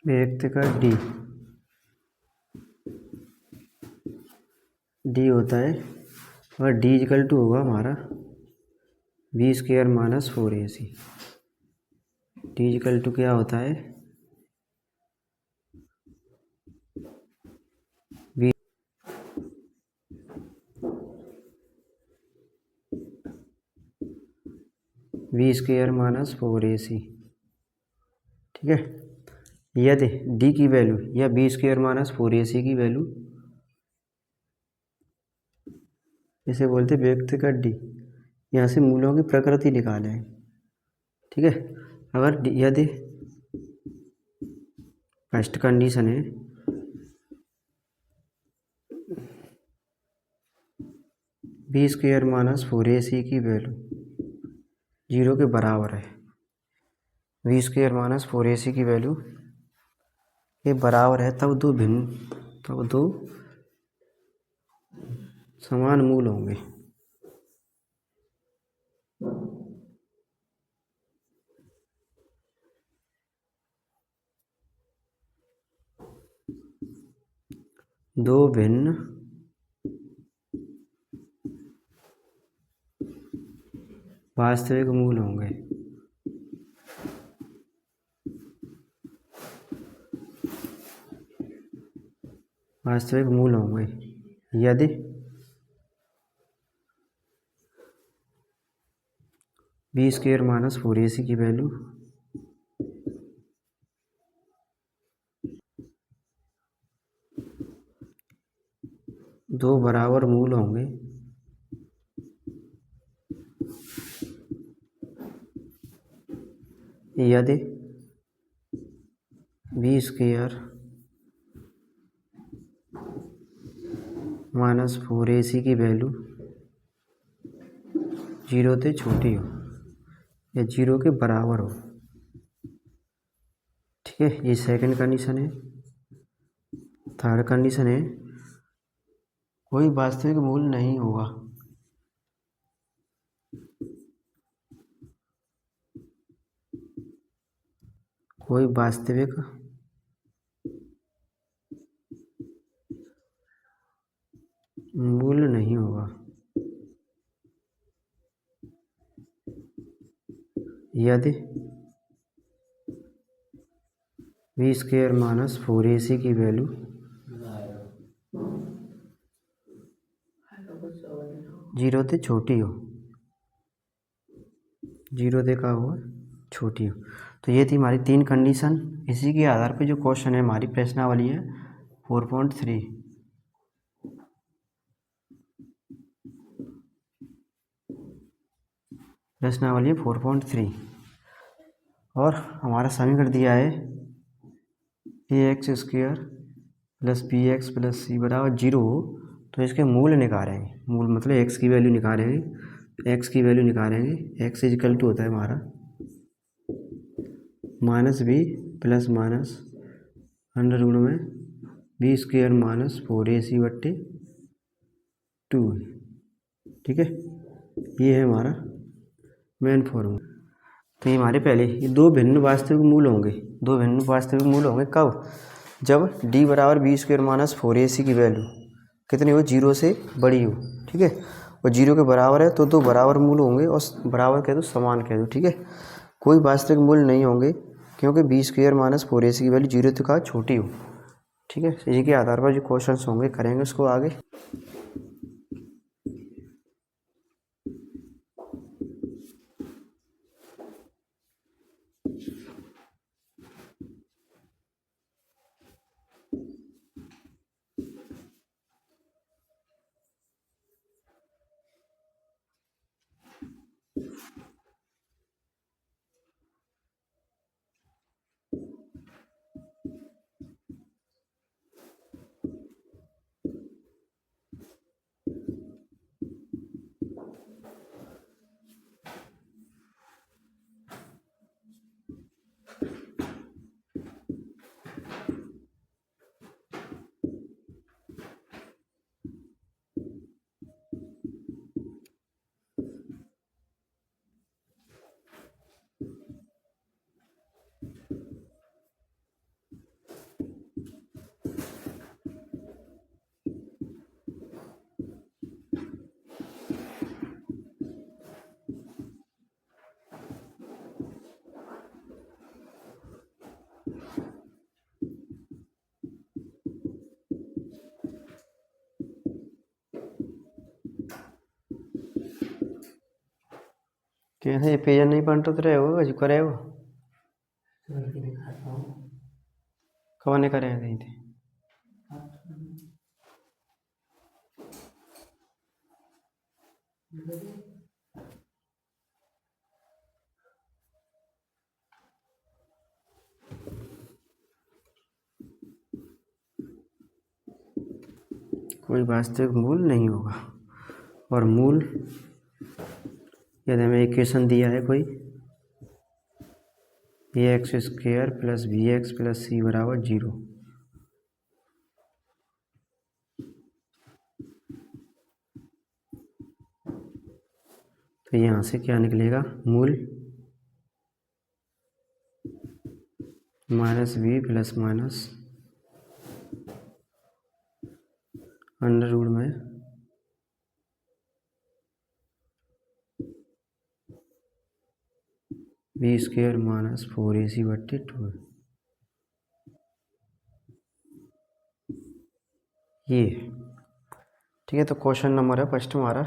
व्यक्त का डी होता है, और डी इक्वल टू होगा हमारा b square minus 4ac। D equal to क्या होता है, बी स्क्वायर माइनस 4ac। ठीक है, यदि डी की वैल्यू या बी स्क्वायर माइनस 4ac की वैल्यू, इसे बोलते व्यक्त का डी। यहाँ से मूलों की प्रकृति निकालें। ठीक है, अगर यदि फर्स्ट कंडीशन है बी स्क्वायर माइनस 4ac की वैल्यू 0 के बराबर है, बी स्क्वायर माइनस 4ac की वैल्यू के बराबर है, तब दो समान मूल होंगे। दो भिन्न वास्तविक मूल होंगे। वास्तविक मूल होंगे यदि बी स्क्वायर माइनस 4ac की वैल्यू दो बराबर मूल होंगे, यदि बी स्क्वायर माइनस 4ac की वैल्यू 0 से छोटी हो या 0 के बराबर हो। ठीक है, ये सेकंड कंडीशन है। थर्ड कंडीशन है कोई वास्तविक मूल नहीं होगा। कोई वास्तविक मूल नहीं होगा यदि बी स्क्वायर माइनस 4ac की वैल्यू 0 से छोटी हो। 0 से का हो, छोटी हो। तो ये थी हमारी तीन कंडीशन। इसी के आधार पे जो क्वेश्चन है हमारी प्रश्नावली है 4.3। प्रश्नावली 4.3 और हमारा समीकरण दिया है ax square plus b x plus c बराबर 0 हो तो इसके मूल निकालेंगे। मूल मतलब x की वैल्यू निकालेंगे। x की वैल्यू निकालेंगे, x इक्वल टू होता है हमारा minus b plus minus under root में बी स्क्वायर माइनस 4ac बट्टे 2। ठीक है, ये है हमारा मेन फॉर्मूला। तो ये हमारे पहले ये दो भिन्न वास्तविक मूल होंगे। दो भिन्न वास्तविक मूल होंगे कब, जब d बराबर बी स्क्वायर माइनस 4ac की वैल्यू कितनी हो, 0 से बड़ी हो। ठीक है, और 0 के बराबर है तो दो बराबर मूल होंगे, और बराबर कह दो समान कह दो। ठीक है, कोई वास्तविक मूल नहीं होंगे क्योंकि बी स्क्वायर माइनस 4ac की वैल्यू 0 से कहा छोटी हो। ठीक है, इसी के आधार पर जो क्वेश्चन होंगे करेंगे उसको आगे। कैसे पेज नहीं पढ़ते तो रहे हो जो करे हो कौन ने करे नहीं थे कोई वास्तविक मूल नहीं होगा। और मूल यदि हमें इक्वेशन दिया है कोई ax² + bx + c = 0, तो यहाँ से क्या निकलेगा मूल -b + अंडर रूट में b² - 4ac/2। ये ठीक है। तो क्वेश्चन नंबर है फर्स्ट हमारा।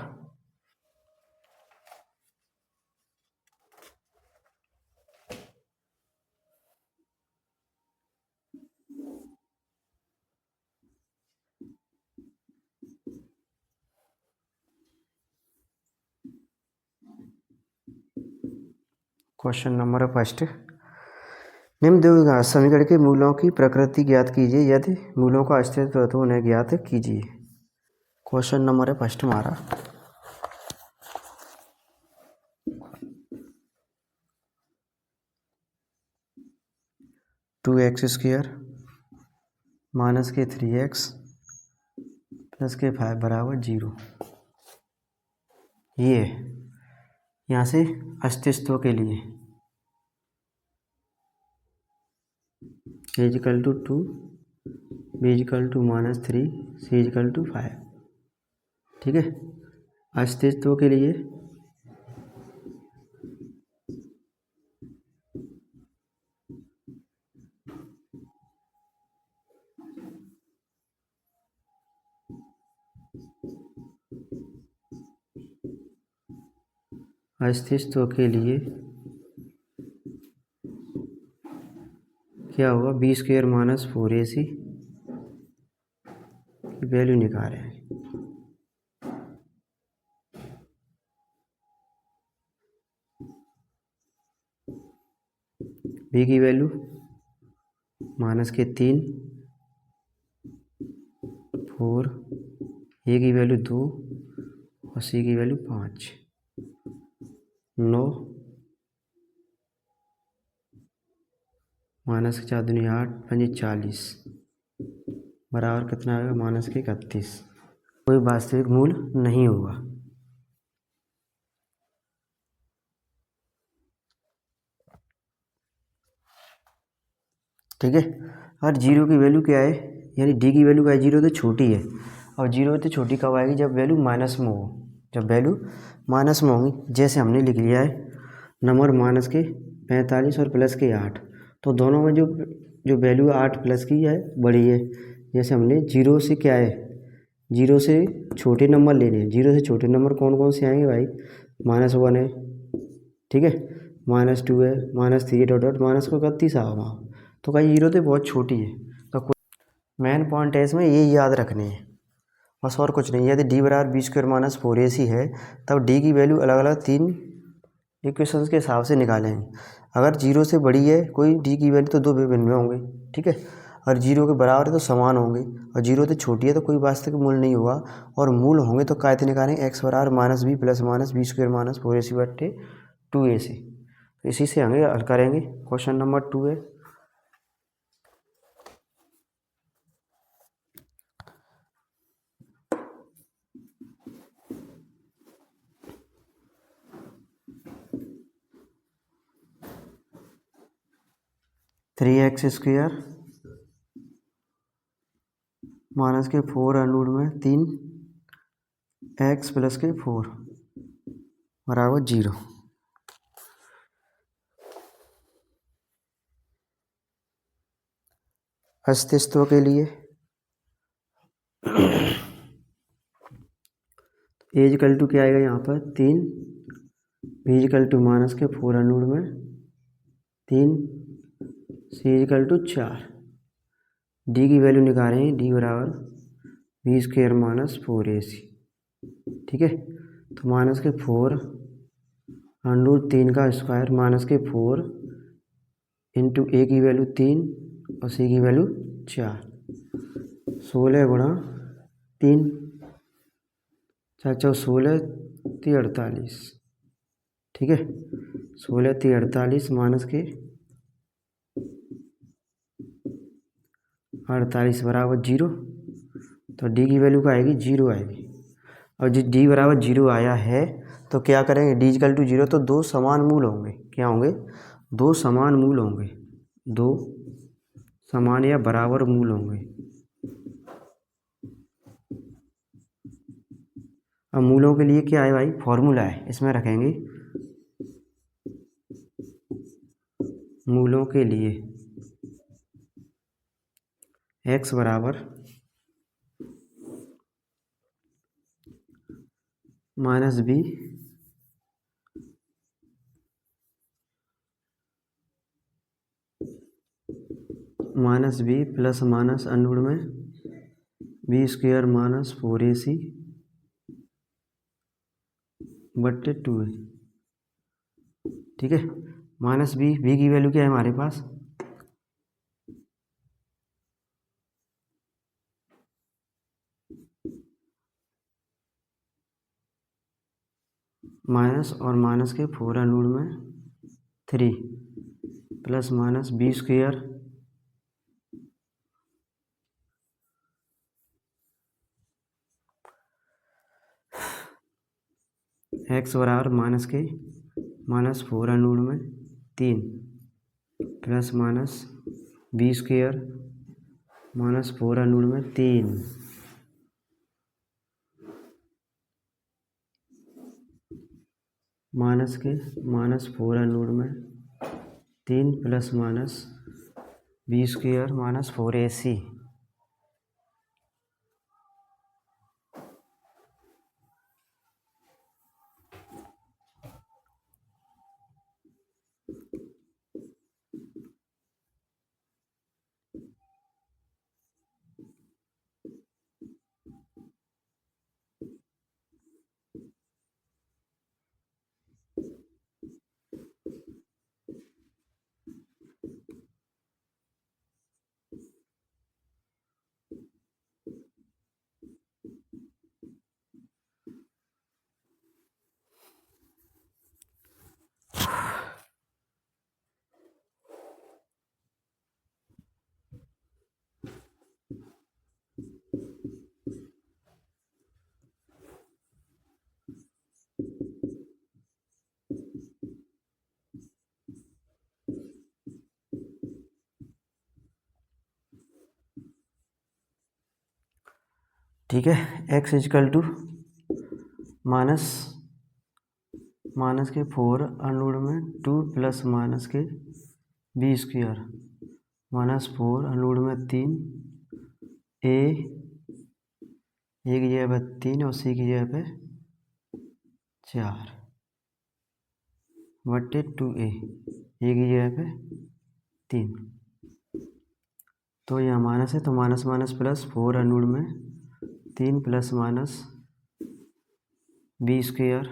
क्वेश्चन नंबर फर्स्ट, निम्न द्विघात समीकरण के मूलों की प्रकृति ज्ञात कीजिए, यदि मूलों का अस्तित्व तो उन्हें ज्ञात कीजिए। क्वेश्चन नंबर है फर्स्ट हमारा। (2x² - (3x + (5) = 0)। ये यहाँ से अस्तित्व के लिए a = 2, b = -3, c = 5। ठीक है। अस्तित्व के लिए क्या होगा b² - 4ac की वैल्यू निकाल रहे हैं। b की वैल्यू -3, 4, a की वैल्यू 2 और c की वैल्यू 5, 9 -4 दूनी 8, 5 40 बराबर कितना आएगा -31। कोई वास्तविक मूल नहीं होगा। ठीक है। और जीरो की वैल्यू क्या है, यानी डी की वैल्यू क्या है, जीरो तो छोटी है। और जीरो तो छोटी कब आएगी, जब वैल्यू माइनस में हो, जब वैल्यू माइनस में होगी। जैसे हमने लिख लिया है नंबर माइनस के 45 और प्लस के 8, तो दोनों में जो वैल्यू 8 प्लस की है बड़ी है। जैसे हमने जीरो से क्या है, जीरो से छोटे नंबर लेने हैं। जीरो से छोटे नंबर कौन कौन से आएंगे भाई, -1 है, ठीक है, -2 है, -3 डॉट -31 आएगा। तो कहीं जीरो तो बहुत छोटी है। तो मेन पॉइंट है इसमें ये याद रखने हैं, बस और कुछ नहीं। यदि d = b² - 4ac है, तब d की वैल्यू अलग अलग 3 इक्वेशंस के हिसाब से निकालेंगे। अगर जीरो से बड़ी है कोई d की वैल्यू तो 2 विभिन्न में होंगे, ठीक है। और जीरो के बराबर है तो समान होंगे, और जीरो से छोटी है तो कोई वास्तविक मूल नहीं होगा। और मूल होंगे तो कैसे निकालेंगे, x = -b + -b² - 4ac/2ac। तो इसी से आगे हल करेंगे। क्वेश्चन नंबर 2 है, (3x² - (4) 3x + 4 = 0। अस्तित्व के लिए a = क्या आएगा यहाँ पर 3 v इक्वल टू माइनस के 4 अंडर रूट में 3, c इक्वल टू 4। d की वैल्यू निकालें, d बराबर वी स्क्वायर माइनस 4ac। ठीक है, तो माइनस के 4 अंडर रूट 3 का स्क्वायर माइनस के 4 इंटू a की वैल्यू 3 और c की वैल्यू 4। 16 गुणा 3, 4 4 16 3 48। ठीक है, 16 3 48 माइनस के 48 बराबर 0। तो d की वैल्यू क्या आएगी, 0 आएगी। और जिस d बराबर 0 आया है तो क्या करेंगे, d इक्वल टू 0 तो दो समान मूल होंगे। क्या होंगे, दो समान मूल होंगे, दो समान या बराबर मूल होंगे। अब मूलों के लिए क्या है भाई, फॉर्मूला है, इसमें रखेंगे मूलों के लिए x बराबर minus b plus minus under में बी स्क्वायर माइनस 4ac बट्टे 2a। ठीक है, माइनस बी की वैल्यू क्या है हमारे पास, माइनस और माइनस के 4 अंडर में 3 plus minus b square x बराबर माइनस 4 अंडर में 3 plus minus b square minus 4 under में 3 माइनस 4 अंडर में 3 plus minus b square minus 4ac। ठीक है, एक्स इजकल टू माइनस के 4 अंडर में 2 प्लस माइनस के बी स्क्वायर माइनस 4 अंडर में 3 ए की जगह पे 3 और सी की जगह पे 4 बट्टे 2a की जगह पे 3। तो यहाँ माइनस है तो माइनस माइनस प्लस 4 अंडर में 3 प्लस माइनस बी स्क्वायर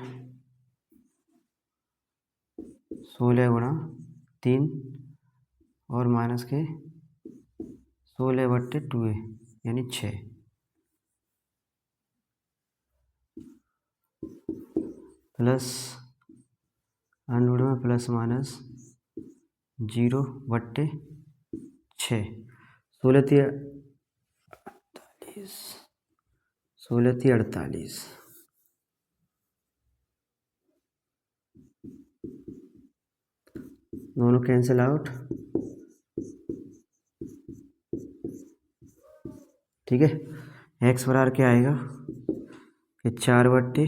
16 गुणा 3 और माइनस के 16 बट्टे 2a यानी 6 प्लस अंडर में प्लस माइनस 0 बट्टे 6। 16 थी 48। दोनों कैंसिल आउट। ठीक है, एक्स बराबर क्या आएगा कि 4 बट्टे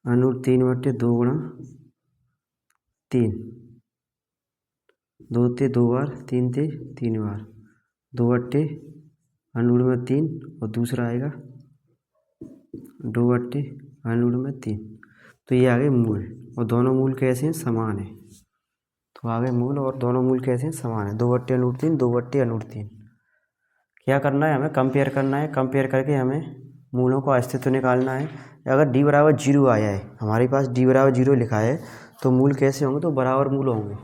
अनुर 3 बट्टे 2 गुणा 3, 2 थे 2 बार, 3 थे 3 बार, 2/3 और दूसरा आएगा 2/3। तो ये आ गए मूल, और दोनों मूल कैसे हैं, समान है। तो आ गए मूल और दोनों मूल कैसे हैं, समान है। 2/3, 2/3। क्या करना है, हमें कंपेयर करना है। कंपेयर करके हमें मूलों का अस्तित्व निकालना है। अगर d बराबर 0 आया है, हमारे पास d बराबर 0 लिखा है, तो मूल कैसे होंगे, तो बराबर मूल होंगे।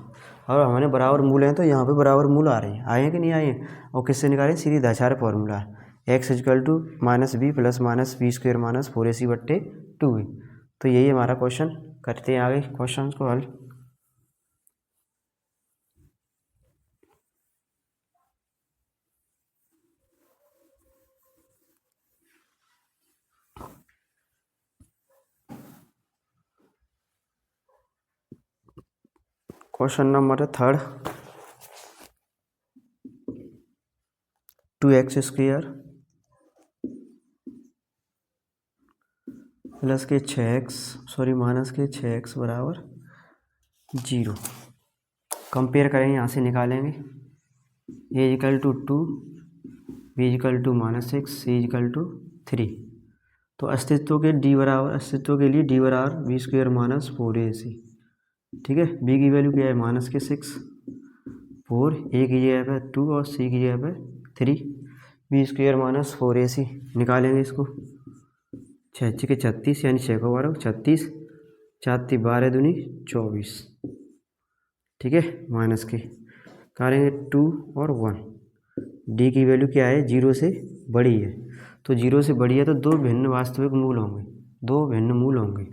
और हमारे बराबर मूल हैं तो यहाँ पे बराबर मूल आ रहे हैं, आए हैं कि नहीं आए हैं। और किससे निकालें, सीधे formula x equal to -b plus -b² - 4ac/2 है। तो यही हमारा क्वेश्चन। करते हैं आगे क्वेश्चन को हल। क्वेश्चन नंबर 3 2x² प्लस के 6x बराबर 0। कंपेयर करेंगे, यहाँ से निकालेंगे a equal to 2, b equal to -6, c equal to 3। तो अस्तित्व के लिए d बराबर b² - 4ac। ठीक है, b की वैल्यू क्या है, -6, 4, a की जगह पे 2 और c की जगह पे 3, b² - 4ac निकालेंगे इसको। 6 के 36 यानी 6 को 12 36, 4 × 12 दूनी 24। ठीक है, माइनस के करेंगे 2 और 1। डी की वैल्यू क्या है, 0 से बड़ी है। तो 0 से बड़ी है तो दो भिन्न वास्तविक मूल होंगे, दो भिन्न मूल होंगे,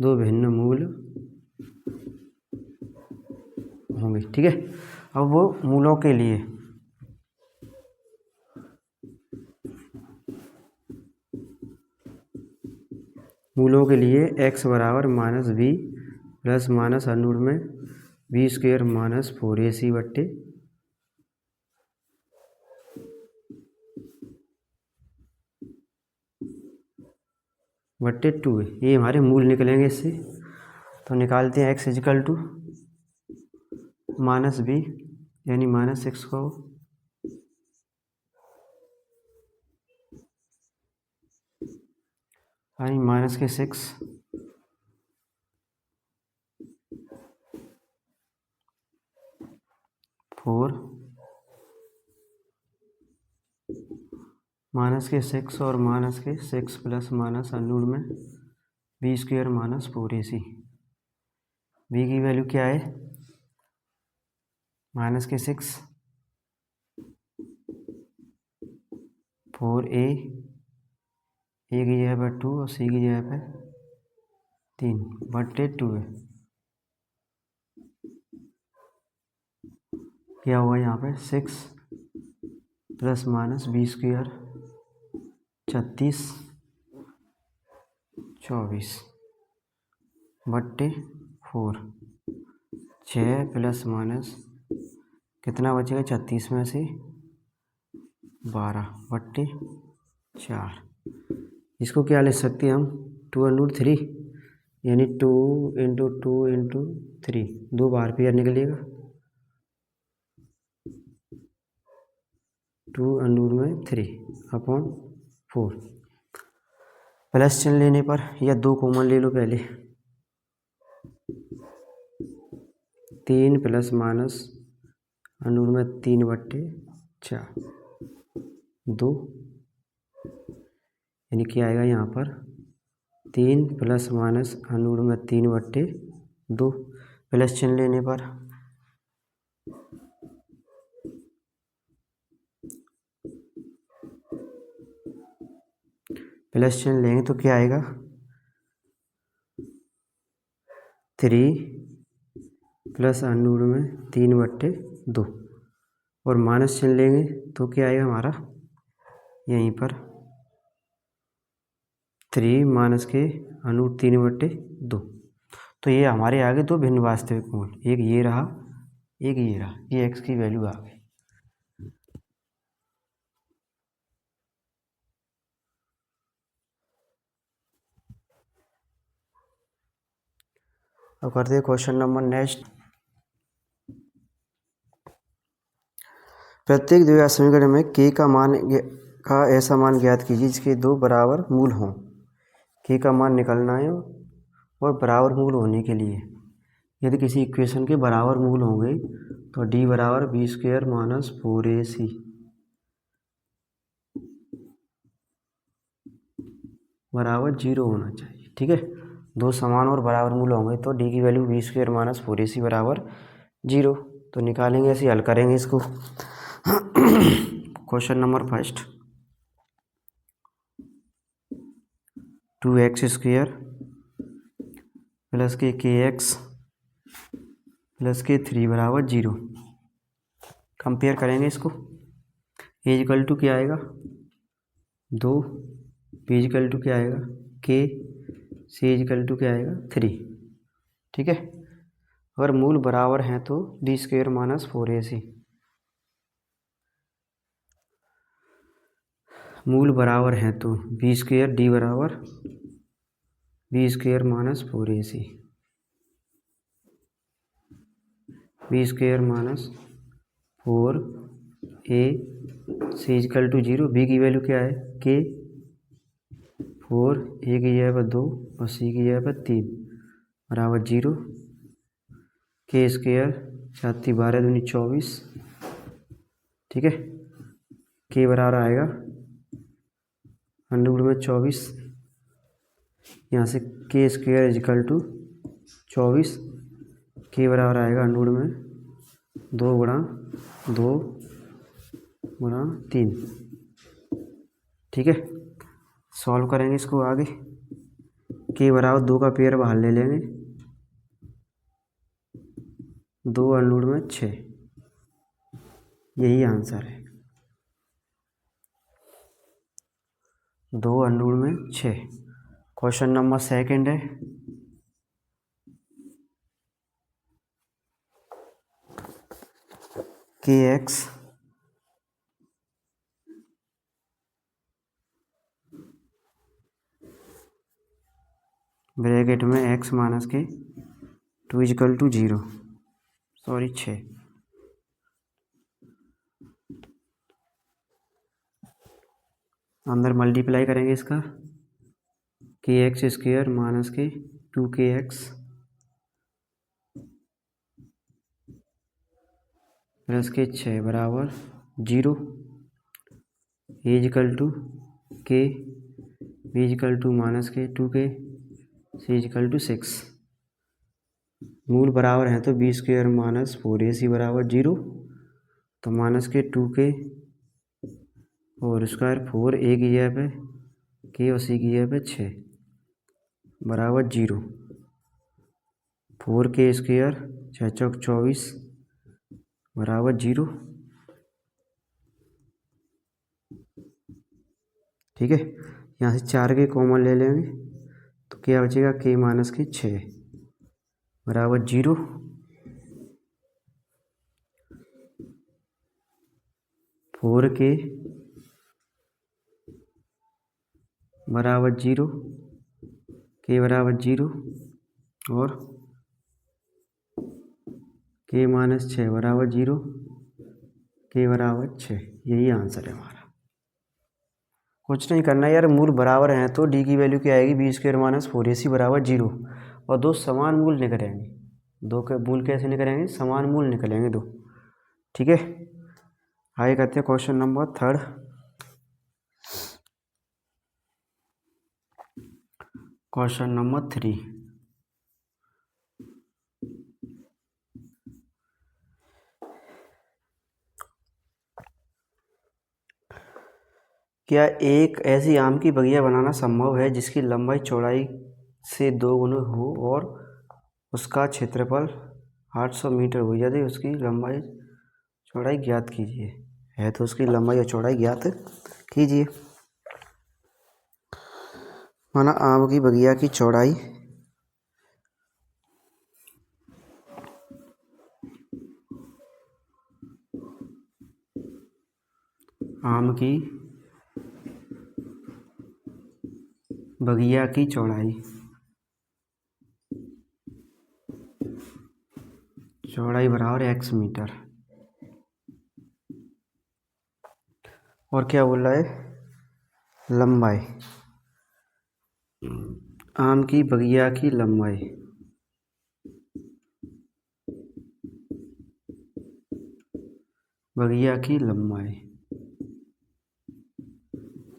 दो भिन्न मूल होंगे। ठीक है, अब वो मूलों के लिए x बराबर -b प्लस माइनस अंडूर में b² - 4ac/2 है। ये हमारे मूल निकलेंगे इससे। तो निकालते हैं x इक्वल टू -b यानी -6 को यानी -6, 4 -6 और -6 प्लस माइनस अंडूर में b² - 4ac। b की वैल्यू क्या है, -6, 4a, a की जगह पर 2 और c की जगह पर 3/2 है। क्या हुआ यहाँ पे, 6 plus minus b² 36, 24/4। 6 plus minus कितना बचेगा, 36 में से 12/4। इसको क्या लिख सकते हैं हम, 2√3 यानी 2 × 2 × 3, 2 बार पेयर निकलेगा। 2√3/4 प्लस चिन्ह लेने पर, या 2 कॉमन ले लो पहले, 3 प्लस माइनस √3/4 2, यानी क्या आएगा यहाँ पर, 3 प्लस माइनस √3/2 प्लस चिन्ह लेने पर प्लस चिन्ह लेंगे तो क्या आएगा, 3 प्लस √3/2 और माइनस चिन्ह लेंगे तो क्या आएगा हमारा, यहीं पर 3 माइनस के √3/2। तो ये हमारे आगे दो भिन्न वास्तविक मूल, एक ये रहा, एक ये रहा, ये x की वैल्यू आ गई। अब करते हैं क्वेश्चन नंबर नेक्स्ट। प्रत्येक द्विघात समीकरण में k का ऐसा मान ज्ञात कीजिए जिसके दो बराबर मूल हों। k का मान निकालना है और बराबर मूल होने के लिए यदि किसी इक्वेशन के बराबर मूल होंगे तो d बराबर b² माइनस 4ac बराबर 0 होना चाहिए। ठीक है, दो समान और बराबर मूल होंगे तो d की वैल्यू b² माइनस 4ac बराबर 0। तो निकालेंगे, ऐसे हल करेंगे इसको। Question number first, 2x² plus के kx प्लस के 3 बराबर 0। कंपेयर करेंगे इसको। ए इक्वल टू क्या आएगा 2, बी इक्वल टू क्या आएगा k, सी इक्वल टू क्या आएगा 3। ठीक है, अगर मूल बराबर हैं तो b² माइनस 4ac, मूल बराबर हैं तो b² d बराबर b² minus 4ac, b² minus 4a c equal to 0। B की वैल्यू क्या है k, 4 a की जगह पर 2 और सी की जगह पर 3 बराबर 0। k² 4 12 दूनी 24। ठीक है, k बराबर आएगा अंडर में 24, यहाँ से k² इक्वल टू 24, k बराबर आएगा अंडर में 2 गुणा 2 गुणा 3। ठीक है, सॉल्व करेंगे इसको आगे। k बराबर 2 का पेयर बाहर ले लेंगे, 2 अंडर में 6, यही आंसर है। 2 अंडर में 6। क्वेश्चन नंबर सेकंड है, kx ब्रैकेट में x माइनस के 2 इक्वल टू 0, सॉरी 6। अंदर मल्टीप्लाई करेंगे इसका, kx² माइनस के 2kx प्लस के 6 बराबर 0। ए equal to k, B equal to minus के 2k, सी इक्वल टू 6। मूल बराबर हैं तो b² माइनस 4ac बराबर 0। तो माइनस के 2k और स्क्वायर 4 a की जगह पे k और c की जगह पे 6 बराबर 0। 4k² 6 चौक 24 बराबर 0। ठीक है, यहाँ से 4k कॉमन ले लेंगे तो क्या बचेगा k माइनस के 6 बराबर 0। फोर के बराबर 0, k बराबर 0 और k माइनस 6 बराबर 0, k बराबर 6, यही आंसर है हमारा। कुछ नहीं करना यार, मूल बराबर हैं तो d की वैल्यू क्या आएगी b² माइनस 4ac बराबर 0 और दो समान मूल निकलेंगे। दो के मूल कैसे निकलेंगे, समान मूल निकलेंगे दो। ठीक है, आगे करते हैं question number third. Question number 3, क्या एक ऐसी आम की बगिया बनाना संभव है जिसकी लंबाई चौड़ाई से 2 गुना हो और उसका क्षेत्रफल 800 मीटर हो? यदि उसकी लंबाई चौड़ाई ज्ञात कीजिए। है तो उसकी लंबाई और चौड़ाई ज्ञात कीजिए। माना आम की बगिया की चौड़ाई आम की बगिया की चौड़ाई बराबर x मीटर। और क्या बोल रहा है, लंबाई, आम की बगिया की लंबाई, बगिया की लंबाई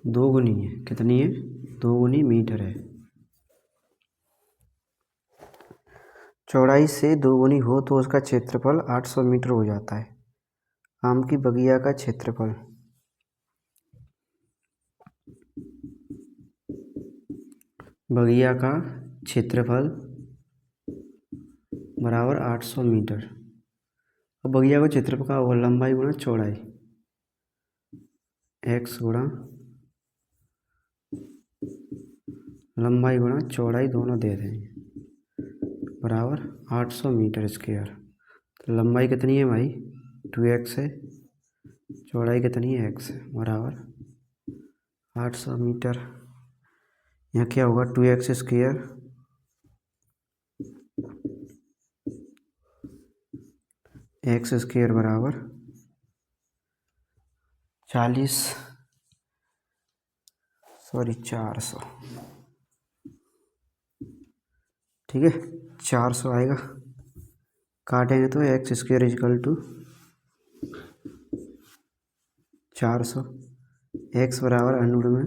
2 गुनी है, कितनी है, 2 गुनी मीटर है। चौड़ाई से 2 गुनी हो तो उसका क्षेत्रफल 800 मीटर हो जाता है। आम की बगिया का क्षेत्रफल, बगिया का क्षेत्रफल बराबर 800 मीटर। अब बगिया का क्षेत्रफल का होगा लंबाई गुणा चौड़ाई, x गुणा लंबाई गुणा चौड़ाई दोनों दे देंगे बराबर 800 मीटर स्क्वायर। तो लंबाई कितनी है भाई, 2x है, चौड़ाई कितनी है, x है, बराबर 800 मीटर। यहाँ क्या होगा, 2x स्क्वायर x स्क्वायर बराबर 400, ठीक है, 400 आएगा, काटेंगे तो x square is equal to 400, x बराबर अंडर में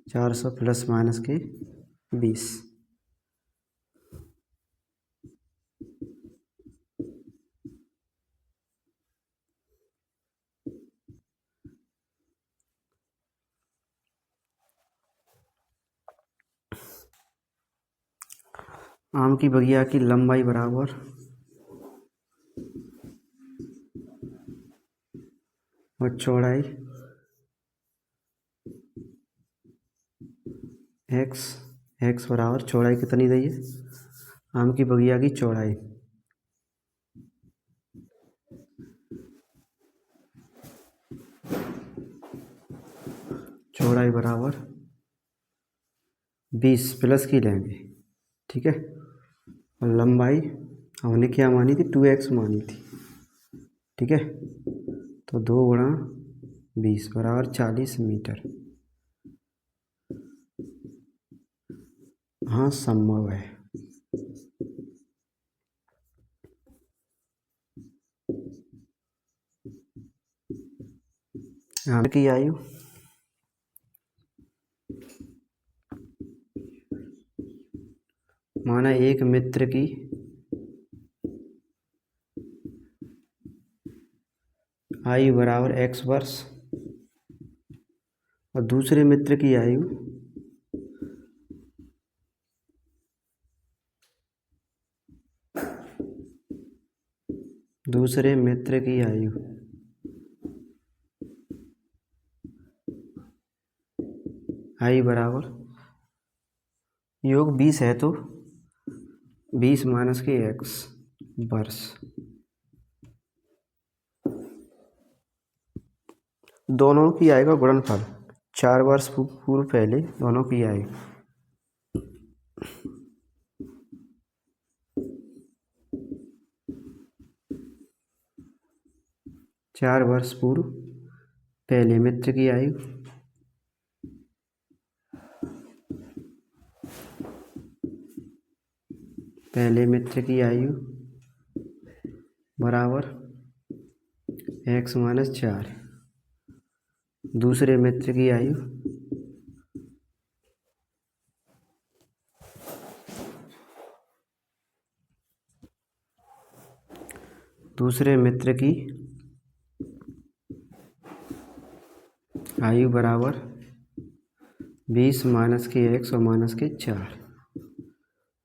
400 प्लस माइनस के 20। आम की बगिया की लंबाई बराबर और चौड़ाई एक्स बराबर चौड़ाई कितनी दी है, आम की बगिया की चौड़ाई, चौड़ाई बराबर 20 प्लस की लेंगे, ठीक है, और लंबाई हमने क्या मानी थी, 2x मानी थी, ठीक है, तो 2 गुणा 20 बराबर 40 मीटर। हाँ संभव है। आम की आयु, माना एक मित्र की आयु बराबर x वर्ष और दूसरे मित्र की आयु आयु बराबर योग 20 है तो 20 माइनस के x वर्ष, दोनों की आयु का गुणनफल 4 वर्ष पूर्व पहले दोनों की आयु, 4 वर्ष पूर्व पहले मित्र की आयु बराबर x माइनस 4, दूसरे मित्र की आयु बराबर 20 माइनस के x और माइनस के 4,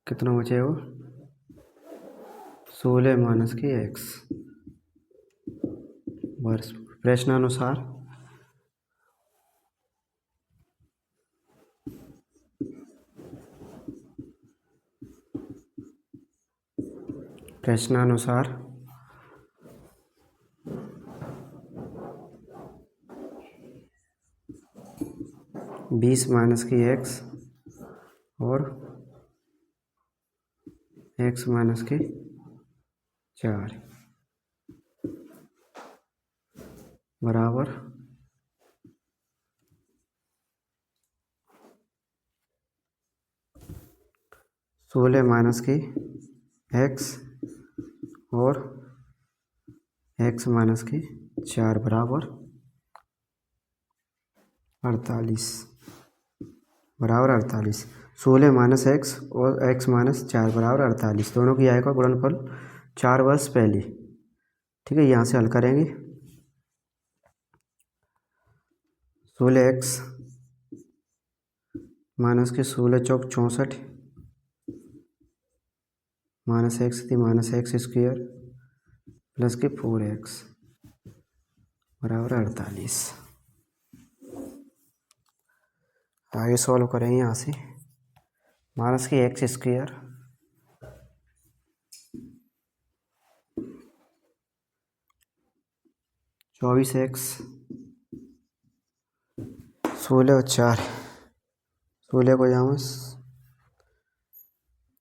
कितना बचेगा, 16 माइनस के x वर्ष। प्रश्नानुसार प्रश्नानुसार 20 माइनस की x और x माइनस के 4 बराबर 16 माइनस के x और x माइनस के 4 बराबर 48 16 माइनस x और x माइनस 4 बराबर 48 दोनों की आएगा गुणनफल 4 वर्ष पहले। ठीक है, यहाँ से हल करेंगे। 16x माइनस के 16 चौक 64 माइनस एक्स थी माइनस एक्स स्क्वायर प्लस के 4x बराबर 48। आगे सॉल्व करेंगे यहाँ से। माइनस के एक्स स्क्वायर चौबीस एक्स 16 और 4 16 को यहाँ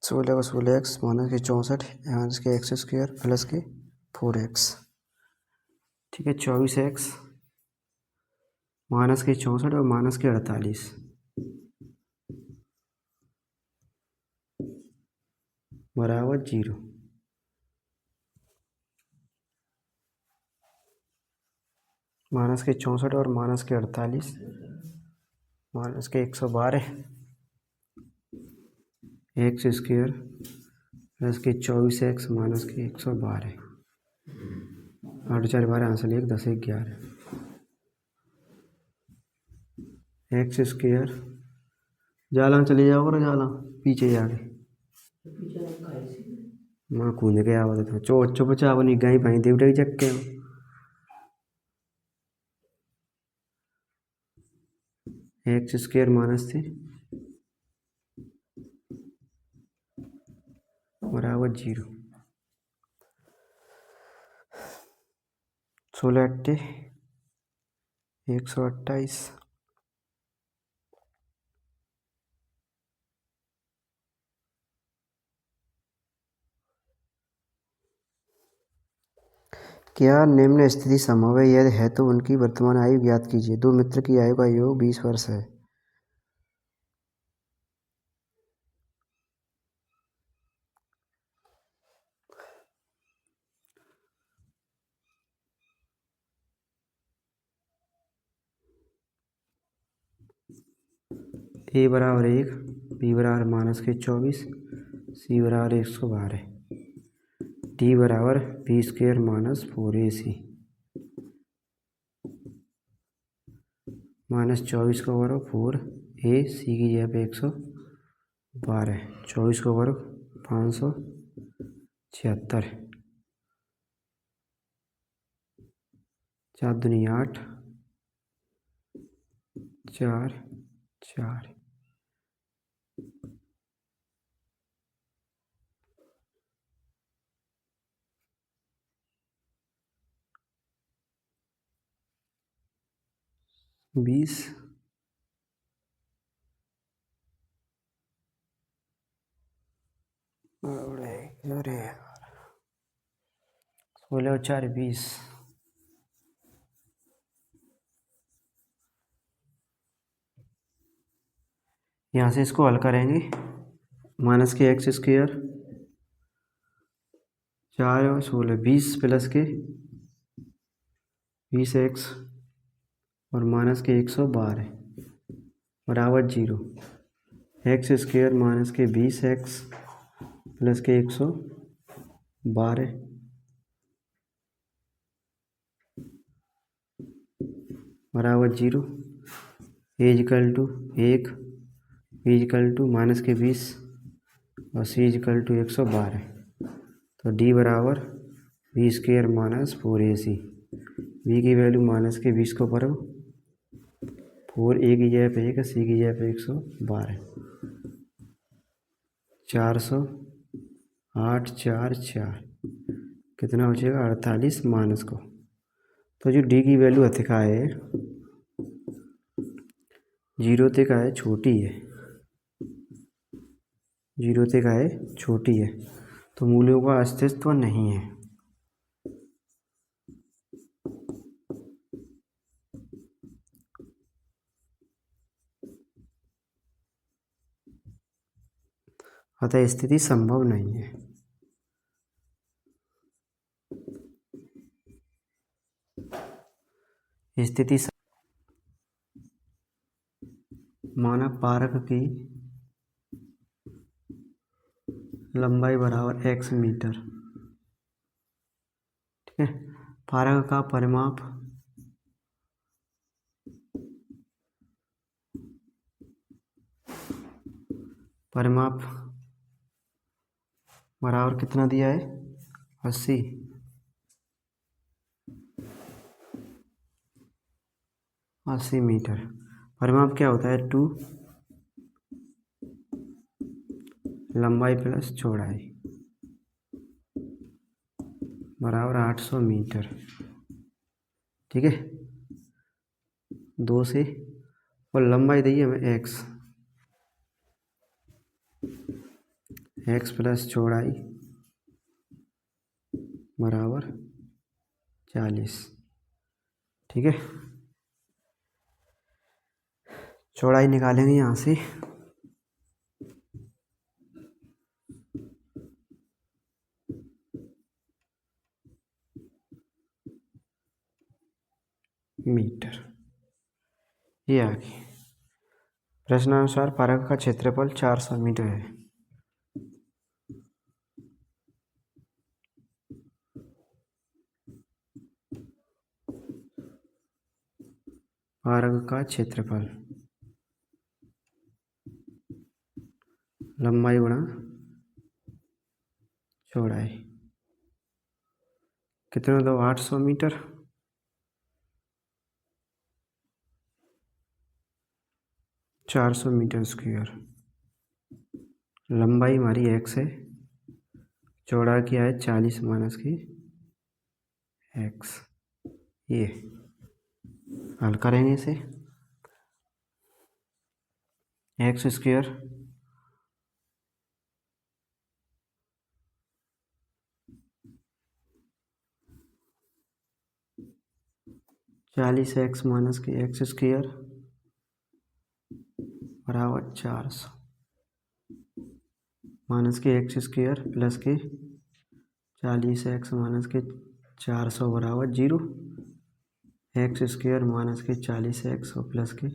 16 को 16x माइनस के 64 माइनस के एक्स स्क्वायर प्लस के 4x। ठीक है, 24x माइनस के 64 और माइनस के 48 बराबर 0। माइनस के 64 और माइनस के 48 माइनस के 112 एक्स स्क्वायर प्लस के 24x माइनस के 112 8 4 12 आंसर 1 10 11 एक्स स्क्वायर जाला चले जाओ करो जाला पीछे जाके माँ कूद के आवा तो चुप चाप नहीं गई पाई देवटे चक्के एक्स स्क्वायर माइनस थे बराबर 0। 16 अट्टे 128 क्या निम्न स्थिति संभव है? यदि है तो उनकी वर्तमान आयु ज्ञात कीजिए। दो मित्र की आयु का योग 20 वर्ष है। ए बराबर 1 बी बराबर माइनस के 24 सी बराबर 112 डी बराबर b square minus 4ac minus 24 का वर्ग 4a सी की जगह पे 112 24 का वर्ग 576 4 दूनी 8 4 4 20 अरे 16 और 4 20 यहाँ से इसको हल करेंगे। माइनस के एक्स स्क्वायर 4 और 16 20 प्लस के 20x और माइनस के 112 बराबर 0। एक्स स्क्वायर माइनस के 20x प्लस के 112 बराबर 0। Is equal to 1 is equal to minus के 20 और सी इजकल टू 112 तो डी बराबर b square minus 4ac b की वैल्यू माइनस के 20 को करो 4 ए की जगह पे 1 सी की जगह पे 112 408 4 4 कितना हो जाएगा 48 माइनस को। तो जो डी की वैल्यू अधिका है 0 तक है छोटी है 0 तक है छोटी है तो मूल्यों का अस्तित्व नहीं है। अतः स्थिति संभव नहीं है। स्थिति माना पारक की लंबाई बराबर x मीटर। ठीक है, पारक का परिमाप बराबर कितना दिया है, 80 मीटर। परिमाप क्या होता है, 2 लंबाई प्लस चौड़ाई बराबर 800 मीटर। ठीक है, 2 से, और लंबाई दी है हमें x प्लस चौड़ाई बराबर 40। ठीक है, चौड़ाई निकालेंगे यहाँ से, मीटर। ये आ गई। प्रश्नानुसार पारक का क्षेत्रफल 400 मीटर है। पारक का क्षेत्रफल लंबाई गुणा चौड़ाई कितना, दो 800 मीटर, 400 मीटर स्क्वायर। लंबाई हमारी x है, चौड़ाई क्या है 40 माइनस की x। ये हल करेंगे इसे, एक्स स्क्वायर चालीस एक्स माइनस की एक्स स्क्वायर बराबर 400 माइनस के एक्स स्क्वायर प्लस के 40x माइनस के 400 बराबर 0। एक्स स्क्वायर माइनस के 40x और प्लस के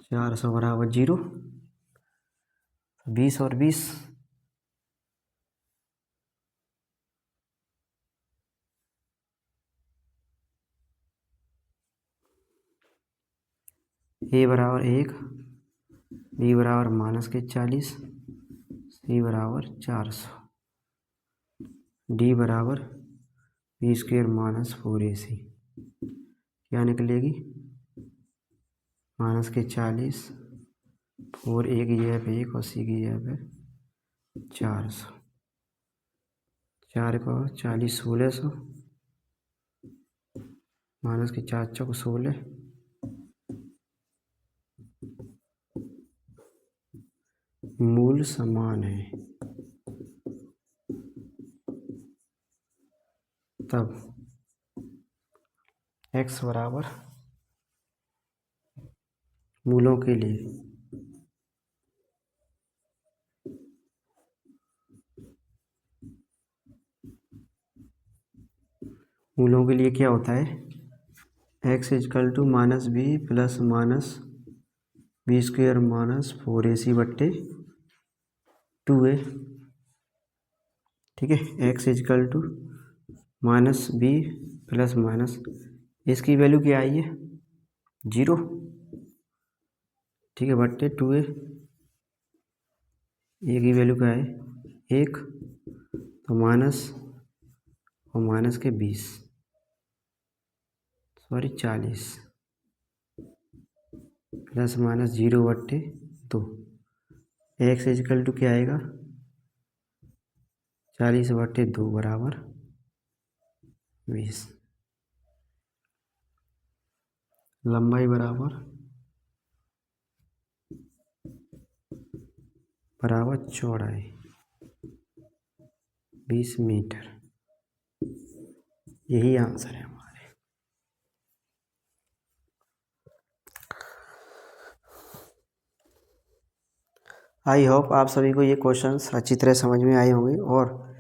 400 बराबर 0। 20 और 20 a बराबर 1, b बराबर माइनस के 40, c बराबर 400, d बराबर b स्क्वायर माइनस 4ac। क्या निकलेगी, माइनस के 40, 4 a की जगह पे 1 और c की जगह पे 400, 4 को 40 1600 माइनस के 4 चौक 16, मूल समान है, तब x बराबर मूलों के लिए क्या होता है, x is equal to minus b plus minus b square minus 4ac बट्टे 2a। ठीक है, x is equal to minus b plus minus, इसकी वैल्यू क्या आई है 0। ठीक है, बट्टे 2a, ए की वैल्यू क्या है 1, तो माइनस और माइनस के 40 प्लस माइनस 0 बट्टे 2। एक्स इजकल टू क्या आएगा 40 बट्टे 2 बराबर 20। लंबाई बराबर चौड़ाई 20 मीटर। यही आंसर है हमारे। आई होप आप सभी को ये क्वेश्चंस अच्छी तरह समझ में आए होंगे और